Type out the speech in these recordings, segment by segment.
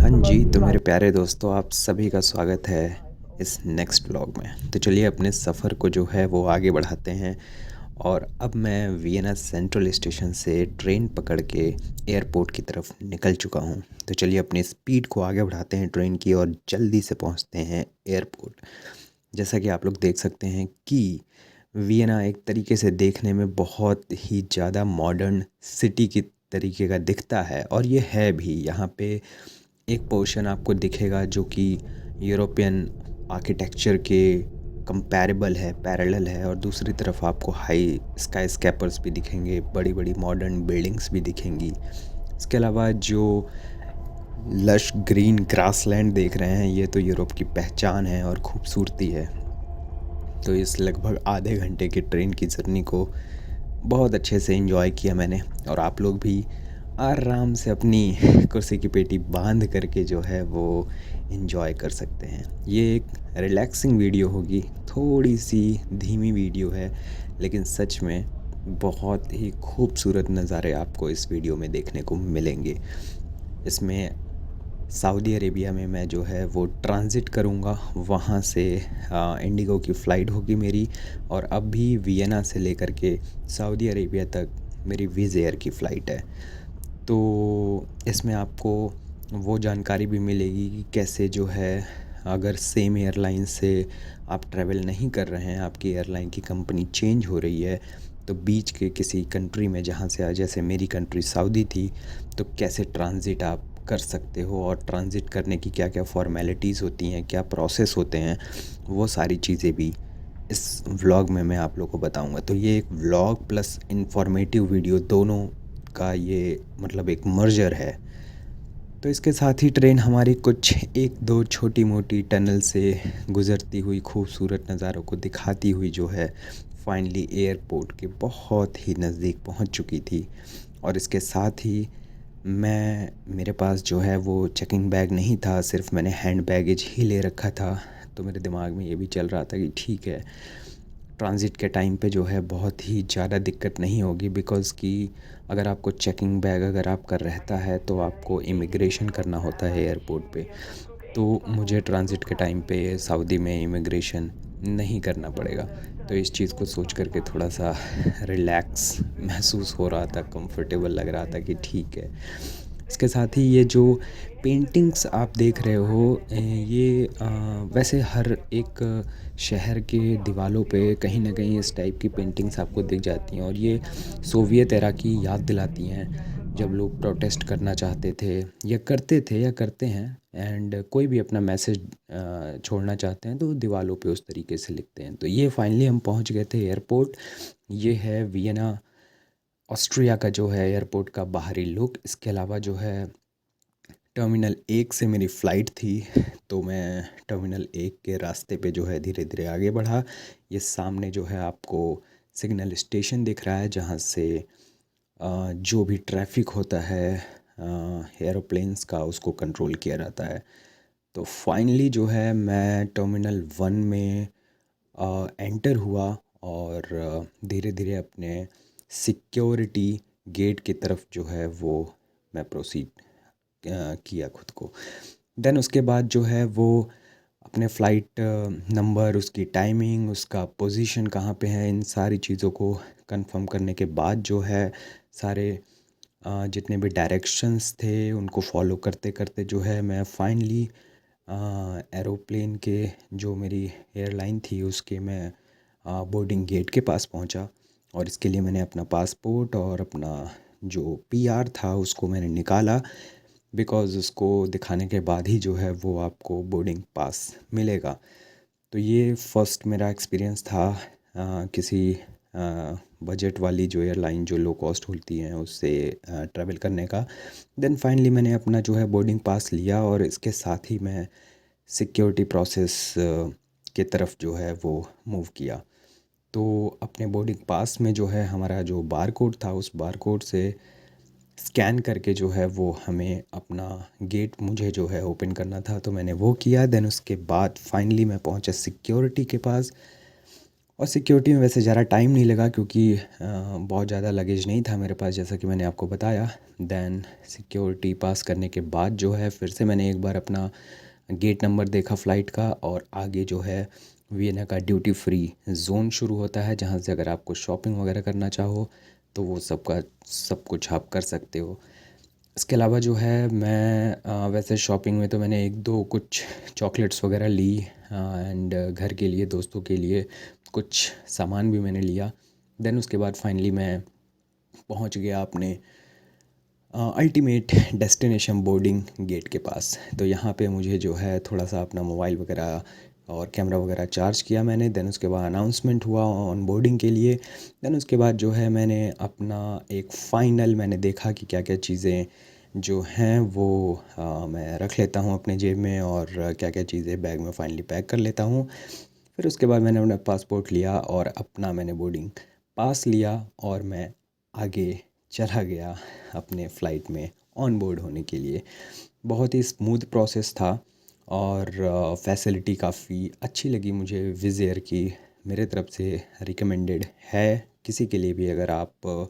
हाँ जी, तो मेरे प्यारे दोस्तों आप सभी का स्वागत है इस नेक्स्ट व्लॉग में। तो चलिए अपने सफ़र को जो है वो आगे बढ़ाते हैं और अब मैं वियना सेंट्रल स्टेशन से ट्रेन पकड़ के एयरपोर्ट की तरफ निकल चुका हूँ। तो चलिए अपनी स्पीड को आगे बढ़ाते हैं ट्रेन की और जल्दी से पहुँचते हैं एयरपोर्ट। जैसा कि आप लोग देख सकते हैं कि वियना एक तरीके से देखने में बहुत ही ज़्यादा मॉडर्न सिटी की तरीके का दिखता है और ये है भी। यहाँ पे एक पोर्शन आपको दिखेगा जो कि यूरोपियन आर्किटेक्चर के कंपैरेबल है, पैरेलल है, और दूसरी तरफ आपको हाई स्काई स्कैपर्स भी दिखेंगे, बड़ी बड़ी मॉडर्न बिल्डिंग्स भी दिखेंगी। इसके अलावा जो लश ग्रीन ग्रासलैंड देख रहे हैं, ये तो यूरोप की पहचान है और खूबसूरती है। तो इस लगभग आधे घंटे की ट्रेन की जर्नी को बहुत अच्छे से एंजॉय किया मैंने, और आप लोग भी आराम से अपनी कुर्सी की पेटी बांध करके जो है वो एंजॉय कर सकते हैं। ये एक रिलैक्सिंग वीडियो होगी, थोड़ी सी धीमी वीडियो है, लेकिन सच में बहुत ही खूबसूरत नज़ारे आपको इस वीडियो में देखने को मिलेंगे। इसमें सऊदी अरेबिया में मैं जो है वो ट्रांज़िट करूँगा, वहाँ से इंडिगो की फ़्लाइट होगी मेरी, और अब भी वियना से लेकर के सऊदी अरेबिया तक मेरी विज़ एयर की फ़्लाइट है। तो इसमें आपको वो जानकारी भी मिलेगी कि कैसे जो है, अगर सेम एयरलाइन से आप ट्रैवल नहीं कर रहे हैं, आपकी एयरलाइन की कंपनी चेंज हो रही है, तो बीच के किसी कंट्री में जहाँ से जैसे मेरी कंट्री सऊदी थी, तो कैसे ट्रांज़िट आप कर सकते हो और ट्रांज़िट करने की क्या क्या फ़ॉर्मेलिटीज़ होती हैं, क्या प्रोसेस होते हैं, वो सारी चीज़ें भी इस व्लॉग में मैं आप लोगों को बताऊंगा। तो ये एक व्लॉग प्लस इन्फॉर्मेटिव वीडियो दोनों का ये मतलब एक मर्जर है। तो इसके साथ ही ट्रेन हमारी कुछ एक दो छोटी मोटी टनल से गुज़रती हुई खूबसूरत नज़ारों को दिखाती हुई जो है फाइनली एयरपोर्ट के बहुत ही नज़दीक पहुंच चुकी थी। और इसके साथ ही मेरे पास जो है वो चेकिंग बैग नहीं था, सिर्फ मैंने हैंड बैगेज ही ले रखा था। तो मेरे दिमाग में ये भी चल रहा था कि ठीक है, ट्रांज़िट के टाइम पे जो है बहुत ही ज़्यादा दिक्कत नहीं होगी, बिकॉज़ कि अगर आपको चेकिंग बैग अगर आपका रहता है तो आपको इमिग्रेशन करना होता है एयरपोर्ट पे। तो मुझे ट्रांज़िट के टाइम पे सऊदी में इमिग्रेशन नहीं करना पड़ेगा। तो इस चीज़ को सोच कर के थोड़ा-सा रिलैक्स महसूस हो रहा था, कंफर्टेबल लग रहा था कि ठीक है। इसके साथ ही ये जो पेंटिंग्स आप देख रहे हो, ये वैसे हर एक शहर के दीवारों पे कहीं न कहीं इस टाइप की पेंटिंग्स आपको दिख जाती हैं, और ये सोवियत एरा की याद दिलाती हैं, जब लोग प्रोटेस्ट करना चाहते थे या करते थे या करते हैं, एंड कोई भी अपना मैसेज छोड़ना चाहते हैं तो दीवारों पे उस तरीके से लिखते हैं। तो ये फाइनली हम पहुंच गए थे एयरपोर्ट। ये है वियना ऑस्ट्रिया का जो है एयरपोर्ट का बाहरी लुक। इसके अलावा जो है टर्मिनल 1 से मेरी फ़्लाइट थी, तो मैं टर्मिनल 1 के रास्ते पे जो है धीरे धीरे आगे बढ़ा। ये सामने जो है आपको सिग्नल स्टेशन दिख रहा है, जहाँ से जो भी ट्रैफिक होता है एरोप्लेन्स का, उसको कंट्रोल किया जाता है। तो फाइनली जो है मैं टर्मिनल 1 में एंटर हुआ, और धीरे धीरे अपने सिक्योरिटी गेट की तरफ जो है वो मैं प्रोसीड किया खुद को। देन उसके बाद जो है वो अपने फ़्लाइट नंबर, उसकी टाइमिंग, उसका पोजीशन कहाँ पे है, इन सारी चीज़ों को कंफर्म करने के बाद जो है सारे जितने भी डायरेक्शंस थे उनको फॉलो करते करते जो है मैं फाइनली एरोप्लेन के, जो मेरी एयरलाइन थी उसके, मैं बोर्डिंग गेट के पास पहुंचा। और इसके लिए मैंने अपना पासपोर्ट और अपना जो पीआर था उसको मैंने निकाला, बिकॉज़ उसको दिखाने के बाद ही जो है वो आपको बोर्डिंग पास मिलेगा। तो ये फ़र्स्ट मेरा एक्सपीरियंस था किसी बजट वाली जो एयरलाइन जो लो कॉस्ट होती हैं उससे ट्रैवल करने का। देन फाइनली मैंने अपना जो है बोर्डिंग पास लिया, और इसके साथ ही मैं सिक्योरिटी प्रोसेस के तरफ जो है वो मूव किया। तो अपने बोर्डिंग पास में जो है हमारा जो बार कोड था, उस बार कोड से स्कैन करके जो है वो हमें अपना गेट मुझे जो है ओपन करना था, तो मैंने वो किया। देन उसके बाद फाइनली मैं पहुंचा सिक्योरिटी के पास। और सिक्योरिटी में वैसे ज़्यादा टाइम नहीं लगा क्योंकि बहुत ज़्यादा लगेज नहीं था मेरे पास, जैसा कि मैंने आपको बताया। देन सिक्योरिटी पास करने के बाद जो है फिर से मैंने एक बार अपना गेट नंबर देखा फ़्लाइट का, और आगे जो है वियना का ड्यूटी फ्री ज़ोन शुरू होता है, जहाँ से अगर आपको शॉपिंग वगैरह करना चाहो तो वो सब कुछ आप कर सकते हो। इसके अलावा जो है मैं वैसे शॉपिंग में तो मैंने एक दो कुछ चॉकलेट्स वगैरह ली, एंड घर के लिए, दोस्तों के लिए कुछ सामान भी मैंने लिया। देन उसके बाद फाइनली मैं पहुंच गया अपने अल्टीमेट डेस्टिनेशन बोर्डिंग गेट के पास। तो यहाँ पे मुझे जो है थोड़ा सा अपना मोबाइल वगैरह और कैमरा वगैरह चार्ज किया मैंने। देन उसके बाद अनाउंसमेंट हुआ ऑन बोर्डिंग के लिए। देन उसके बाद जो है मैंने अपना एक फ़ाइनल मैंने देखा कि क्या क्या चीज़ें जो हैं वो मैं रख लेता हूँ अपने जेब में, और क्या क्या चीज़ें बैग में फ़ाइनली पैक कर लेता हूँ। फिर उसके बाद मैंने अपना पासपोर्ट लिया और अपना मैंने बोर्डिंग पास लिया, और मैं आगे चला गया अपने फ़्लाइट में ऑन बोर्ड होने के लिए। बहुत ही स्मूथ प्रोसेस था, और फैसिलिटी काफ़ी अच्छी लगी मुझे विज़ एयर की। मेरे तरफ से रिकमेंडेड है किसी के लिए भी, अगर आप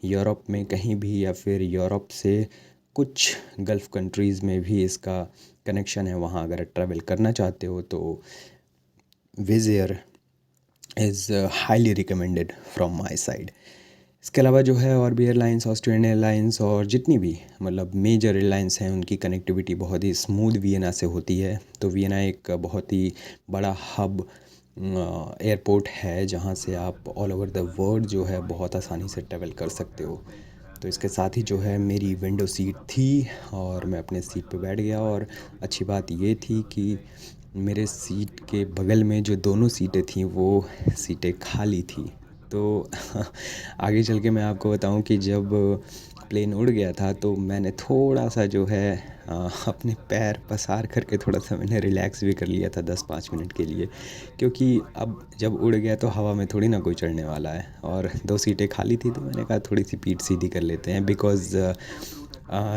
यूरोप में कहीं भी, या फिर यूरोप से कुछ गल्फ़ कंट्रीज़ में भी इसका कनेक्शन है, वहाँ अगर ट्रैवल करना चाहते हो तो विज़ air is highly recommended from my side. इसके अलावा जो है और भी एयरलाइंस, ऑस्ट्रियन एयरलाइंस और जितनी भी मतलब मेजर एयरलाइंस हैं, उनकी कनेक्टिविटी बहुत ही स्मूथ वियना से होती है। तो वियना एक बहुत ही बड़ा हब एयरपोर्ट है, जहाँ से आप ऑल ओवर द वर्ल्ड जो है बहुत आसानी से ट्रैवल कर सकते हो। तो इसके साथ ही जो है मेरी विंडो सीट थी, और मैं अपने सीट पे बैठ गया। और अच्छी बात ये थी कि मेरे सीट के बगल में जो दोनों सीटें थीं वो सीटें खाली थी। तो आगे चल के मैं आपको बताऊं कि जब प्लेन उड़ गया था तो मैंने थोड़ा सा जो है अपने पैर पसार करके थोड़ा सा मैंने रिलैक्स भी कर लिया था 10-5 मिनट के लिए, क्योंकि अब जब उड़ गया तो हवा में थोड़ी ना कोई चढ़ने वाला है, और दो सीटें खाली थी तो मैंने कहा थोड़ी सी पीठ सीधी कर लेते हैं। बिकॉज़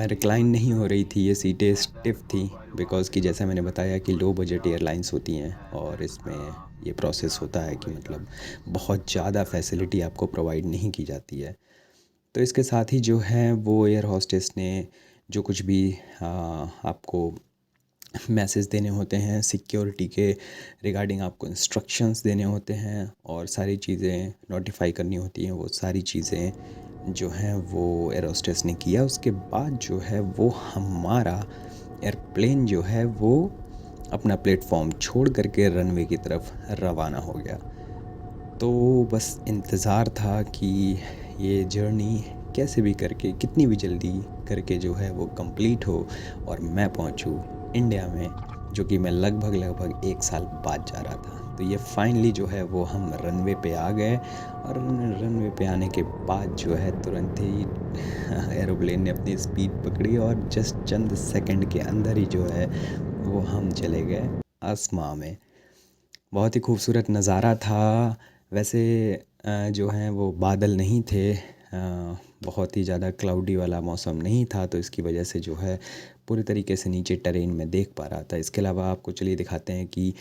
रिक्लाइन नहीं हो रही थी, ये सीटें स्टिफ़ थी, बिकॉज़ कि जैसा मैंने बताया कि लो बजट एयरलाइंस होती हैं, और इसमें ये प्रोसेस होता है कि मतलब बहुत ज़्यादा फैसिलिटी आपको प्रोवाइड नहीं की जाती है। तो इसके साथ ही जो है वो एयर होस्टेस ने जो कुछ भी आपको मैसेज देने होते हैं सिक्योरिटी के रिगार्डिंग, आपको इंस्ट्रक्शंस देने होते हैं, और सारी चीज़ें नोटिफाई करनी होती हैं, वो सारी चीज़ें जो हैं वो एयर होस्टेस ने किया। उसके बाद जो है वो हमारा एयरप्लेन जो है वो अपना प्लेटफॉर्म छोड़ करके रनवे की तरफ रवाना हो गया। तो बस इंतज़ार था कि ये जर्नी कैसे भी करके, कितनी भी जल्दी करके जो है वो कंप्लीट हो, और मैं पहुंचूं इंडिया में, जो कि मैं लगभग लगभग 1 साल बाद जा रहा था। तो ये फाइनली जो है वो हम रनवे पे आ गए, और रनवे पे आने के बाद जो है तुरंत ही एरोप्लेन ने अपनी स्पीड पकड़ी, और जस्ट चंद सेकंड के अंदर ही जो है वो हम चले गए आसमां में। बहुत ही खूबसूरत नज़ारा था। वैसे जो हैं वो बादल नहीं थे, बहुत ही ज़्यादा क्लाउडी वाला मौसम नहीं था, तो इसकी वजह से जो है पूरी तरीके से नीचे टेरेन में देख पा रहा था। इसके अलावा आपको चलिए दिखाते हैं कि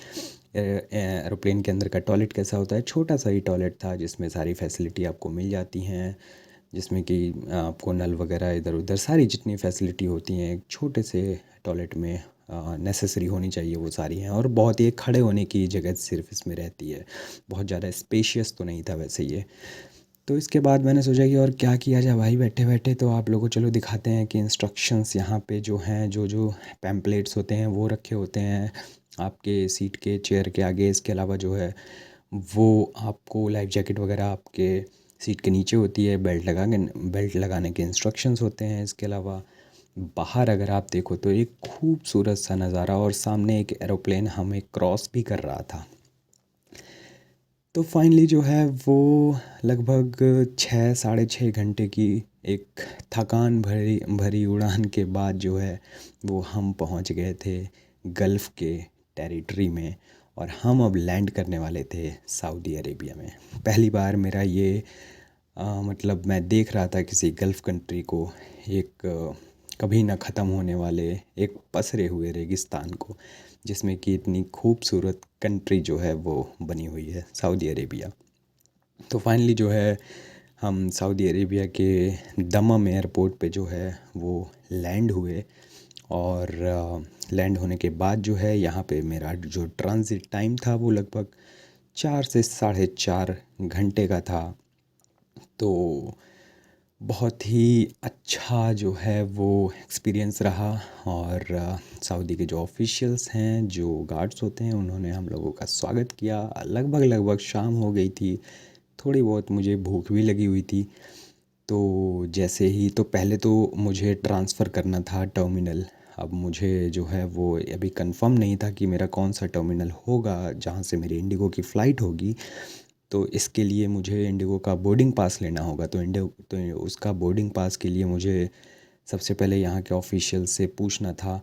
एरोप्लेन के अंदर का टॉयलेट कैसा होता है। छोटा सा ही टॉयलेट था जिसमें सारी फैसिलिटी आपको मिल जाती हैं, जिसमें कि आपको नल वगैरह इधर उधर सारी जितनी फैसिलिटी होती हैं एक छोटे से टॉयलेट में नेसेसरी होनी चाहिए वो सारी हैं, और बहुत ही एक खड़े होने की जगह सिर्फ इसमें रहती है। बहुत ज़्यादा स्पेशियस तो नहीं था वैसे ये। तो इसके बाद मैंने सोचा कि और क्या किया जाए भाई बैठे बैठे, तो आप लोगों को चलो दिखाते हैं कि इंस्ट्रक्शंस यहाँ पे जो हैं, जो जो पैम्पलेट्स होते हैं वो रखे होते हैं आपके सीट के चेयर के आगे। इसके अलावा जो है वो आपको लाइफ जैकेट वगैरह आपके सीट के नीचे होती है, बेल्ट लगाने के इंस्ट्रक्शंस होते हैं। इसके अलावा बाहर अगर आप देखो तो एक खूबसूरत सा नज़ारा, और सामने एक एरोप्लेन हमें क्रॉस भी कर रहा था। तो फाइनली जो है वो लगभग 6 साढ़े 6 घंटे की एक थकान भरी भरी उड़ान के बाद जो है वो हम पहुंच गए थे गल्फ़ के टेरिटरी में, और हम अब लैंड करने वाले थे सऊदी अरेबिया में। पहली बार मेरा ये मतलब मैं देख रहा था किसी गल्फ़ कंट्री को एक कभी ना ख़त्म होने वाले एक पसरे हुए रेगिस्तान को, जिसमें कि इतनी खूबसूरत कंट्री जो है वो बनी हुई है, सऊदी अरेबिया। तो फाइनली जो है हम सऊदी अरेबिया के दमम एयरपोर्ट पे जो है वो लैंड हुए। और लैंड होने के बाद जो है यहाँ पे मेरा जो ट्रांजिट टाइम था वो लगभग 4 से 4.5 घंटे का था। तो बहुत ही अच्छा जो है वो एक्सपीरियंस रहा। और सऊदी के जो ऑफिशियल्स हैं, जो गार्ड्स होते हैं, उन्होंने हम लोगों का स्वागत किया। लगभग लगभग शाम हो गई थी, थोड़ी बहुत मुझे भूख भी लगी हुई थी। तो जैसे ही, तो पहले तो मुझे ट्रांसफ़र करना था टर्मिनल। अब मुझे जो है वो अभी कंफर्म नहीं था कि मेरा कौन सा टर्मिनल होगा जहाँ से मेरी इंडिगो की फ़्लाइट होगी। तो इसके लिए मुझे इंडिगो का बोर्डिंग पास लेना होगा। तो उसका बोर्डिंग पास के लिए मुझे सबसे पहले यहाँ के ऑफिशियल से पूछना था।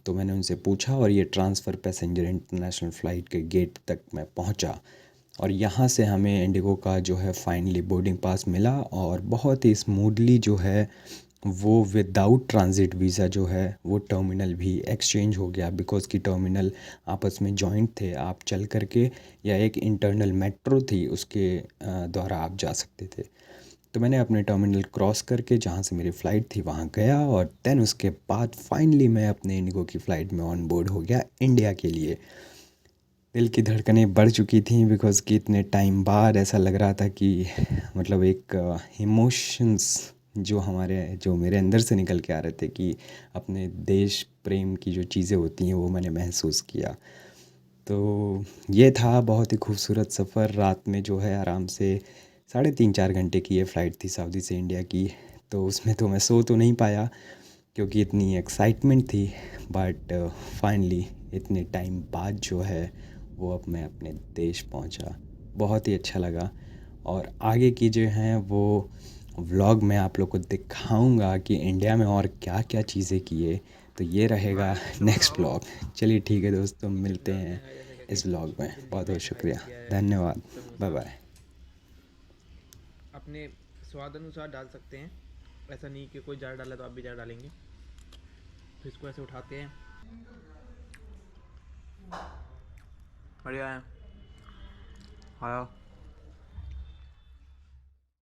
तो मैंने उनसे पूछा और ये ट्रांसफ़र पैसेंजर इंटरनेशनल फ़्लाइट के गेट तक मैं पहुँचा। और यहाँ से हमें इंडिगो का जो है फाइनली बोर्डिंग पास मिला और बहुत ही स्मूथली जो है वो विदाउट ट्रांजिट वीज़ा जो है वो टर्मिनल भी एक्सचेंज हो गया। बिकॉज़ की टर्मिनल आपस में जॉइंट थे, आप चल करके या एक इंटरनल मेट्रो थी उसके द्वारा आप जा सकते थे। तो मैंने अपने टर्मिनल क्रॉस करके जहाँ से मेरी फ़्लाइट थी वहाँ गया और देन उसके बाद फाइनली मैं अपने इंडिगो की फ़्लाइट में ऑन बोर्ड हो गया इंडिया के लिए। दिल की धड़कनें बढ़ चुकी थी बिकॉज़ कि इतने टाइम बाद ऐसा लग रहा था कि मतलब एक इमोशंस जो मेरे अंदर से निकल के आ रहे थे कि अपने देश प्रेम की जो चीज़ें होती हैं वो मैंने महसूस किया। तो ये था बहुत ही खूबसूरत सफ़र। रात में जो है आराम से 3.5-4 घंटे की ये फ़्लाइट थी सऊदी से इंडिया की। तो उसमें तो मैं सो तो नहीं पाया क्योंकि इतनी एक्साइटमेंट थी। बट फाइनली इतने टाइम बाद जो है वो अब मैं अपने देश पहुंचा। बहुत ही अच्छा लगा। और आगे की जो हैं वो व्लॉग मैं आप लोग को दिखाऊंगा कि इंडिया में और क्या क्या चीज़ें किए। तो ये रहेगा नेक्स्ट व्लॉग। चलिए ठीक है दोस्तों, मिलते हैं इस व्लॉग में। बहुत बहुत शुक्रिया, धन्यवाद, बाय बाय। अपने स्वाद अनुसार डाल सकते हैं, ऐसा नहीं कि कोई ज़्यादा डाला तो आप भी ज़्यादा डालेंगे। फिर इसको ऐसे उठाते हैं, बढ़िया है, खाया।